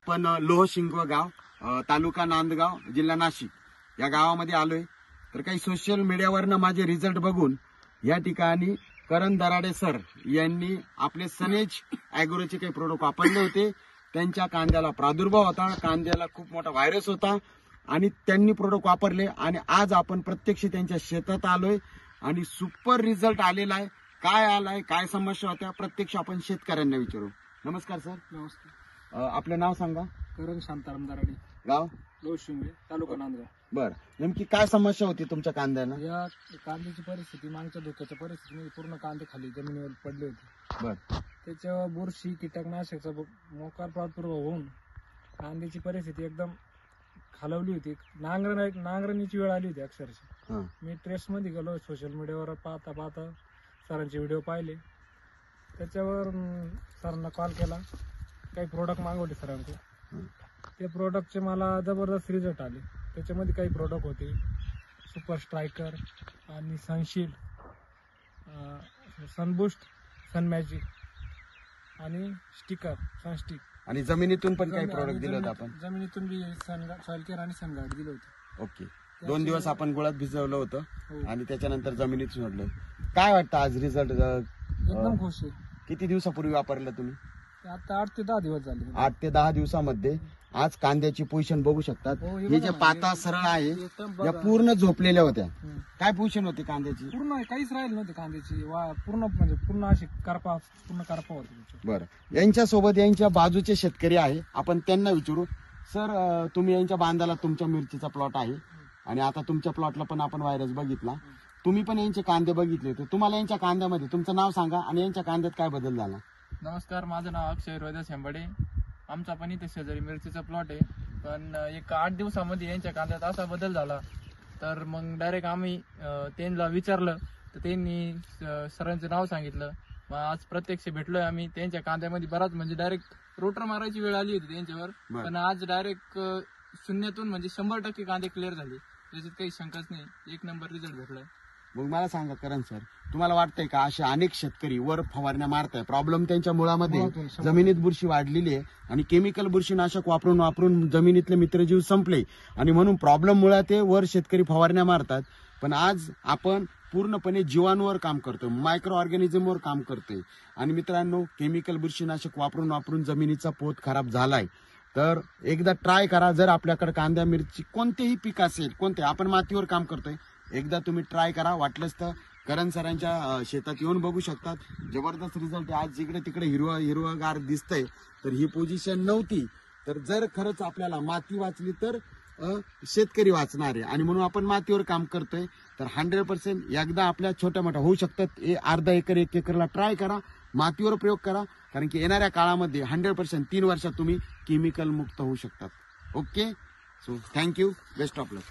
पण लोहशिंगव गाव, तालुका नांदगाव, जिल्हा नाशिक या गावामध्ये आलोय. तर काही सोशल मीडियावरनं माझे रिझल्ट बघून या ठिकाणी करण दराडे सर यांनी आपले सनेज ॲग्रोचे काही प्रोडक्ट वापरले होते. त्यांच्या कांद्याला प्रादुर्भाव होता, कांद्याला खूप मोठा व्हायरस होता आणि त्यांनी प्रोडक्ट वापरले आणि आज आपण प्रत्यक्ष त्यांच्या शेतात आलोय आणि सुपर रिझल्ट आलेला आहे. काय आलाय, काय समस्या होत्या, प्रत्यक्ष आपण शेतकऱ्यांना विचारू. नमस्कार सर. नमस्कार. आपलं नाव सांगा. करण शांताराम दराडे, गाव लोहशिंगे, तालुका नांदगाव. बर, नेमकी काय समस्या होती तुमच्या कांद्याला? या कांद्याची परिस्थिती मागच्या धोक्याच्या परिस्थितीमध्ये पूर्ण कांदे खाली जमिनीवर पडले होते. बर, त्याच्यावर बुरशी, कीटकनाशकाचा मोकार प्रादुर्भाव होऊन कांद्याची परिस्थिती एकदम खालवली होती. नांगरणीची वेळ आली होती अक्षरशः. मी ट्रेसमध्ये गेलो, सोशल मीडियावर पाहता सरांचे व्हिडिओ पाहिले. त्याच्यावर सरांना कॉल केला, काही प्रोडक्ट मागवले सरांचे. ते प्रोडक्टचे मला जबरदस्त रिझल्ट आले. त्याच्यामध्ये काही प्रोडक्ट होते सुपर स्ट्रायकर आणि सनशील, सनबूस्ट, सनमॅजिक आणि स्टिकर, सनस्टिक. आणि जमिनीतून पण काही प्रोडक्ट दिले होते आपण? जमिनीतून बी सॉइल केअर आणि सनगार्ड दिले होते. ओके. 2 दिवस आपण गुळात भिजवलं होतं हो. आणि त्याच्यानंतर जमिनीत सोडलं. काय वाटतं आज रिझल्ट? एकदम खुश आहे. किती दिवसापूर्वी वापरलं तुम्ही? आता 8 ते 10 दिवस झाले. 8 ते 10 दिवसामध्ये आज कांद्याची पोझिशन बघू शकतात. हो, हे हे बघा जे ना, पाता सरळ आहे एकदम या बघा. पूर्ण झोपलेल्या होत्या. काय पोझिशन होती कांद्याची? पूर्ण काहीच राहिलं नव्हते कांद्याची. पूर्ण म्हणजे पूर्ण अशी करपा होती. बरं, यांच्यासोबत यांच्या बाजूचे शेतकरी आहे, आपण त्यांना विचारू. सर, तुम्ही यांच्या बांधाला तुमच्या मिरचीचा प्लॉट आहे आणि आता तुमच्या प्लॉटला पण आपण व्हायरस बघितला. तुम्ही पण यांचे कांदे बघितले होते. तुम्हाला यांच्या कांद्यामध्ये तुमचं नाव सांगा आणि यांच्या कांद्यात काय बदल झाला? नमस्कार, माझं नाव अक्षय रोहिदास हेंबाडे. आमचा पण इथे शेजारी मिरचीचा प्लॉट आहे. पण एक 8 दिवसामध्ये यांच्या कांद्यात असा बदल झाला तर मग डायरेक्ट आम्ही त्यांना विचारलं तर त्यांनी सरांचं नाव सांगितलं. मग आज प्रत्यक्ष भेटलोय आम्ही. त्यांच्या कांद्यामध्ये बराच म्हणजे डायरेक्ट रोटर मारायची वेळ आली होती त्यांच्यावर, पण आज डायरेक्ट शून्यातून म्हणजे 100% कांदे क्लिअर झाले. त्याच्यात काही शंकाच नाही. 1 नंबर रिझल्ट भेटलाय. मग मला सांगा करण सर, तुम्हाला वाटतंय का असे अनेक शेतकरी वर फवारण्या मारताय, प्रॉब्लेम त्यांच्या मुळामध्ये जमिनीत बुरशी वाढलेली आहे आणि केमिकल बुरशीनाशक वापरून जमिनीतले मित्रजीव संपले आणि म्हणून प्रॉब्लेम मुळे ते वर शेतकरी फवारण्या मारतात. पण आज आपण पूर्णपणे जीवाणूवर काम करतोय, मायक्रो ऑर्गॅनिझमवर काम करतोय. आणि मित्रांनो, केमिकल बुरशीनाशक वापरून जमिनीचा पोत खराब झालाय. तर एकदा ट्राय करा. जर आपल्याकडे कांदा, मिरची, कोणतेही पीक असेल, आपण मातीवर काम करतोय, एकदा तुम्ही ट्राय करा. वाटलंच तर करण सरांच्या शेतात येऊन बघू शकतात. जबरदस्त रिझल्ट आहे. आज जिकडे तिकडे हिरवगार दिसतंय. तर ही पोझिशन नव्हती. तर जर खरंच आपल्याला माती वाचली तर शेतकरी वाचणार आहे आणि म्हणून आपण मातीवर काम करतोय. तर 100% एकदा आपल्या छोट्या मोठ्या होऊ शकतात. अर्धा एकर 1 एकरला ट्राय करा, मातीवर प्रयोग करा. कारण की येणाऱ्या काळामध्ये 100% 3 वर्षात तुम्ही केमिकल मुक्त होऊ शकतात. Okay, so thank you, best of luck.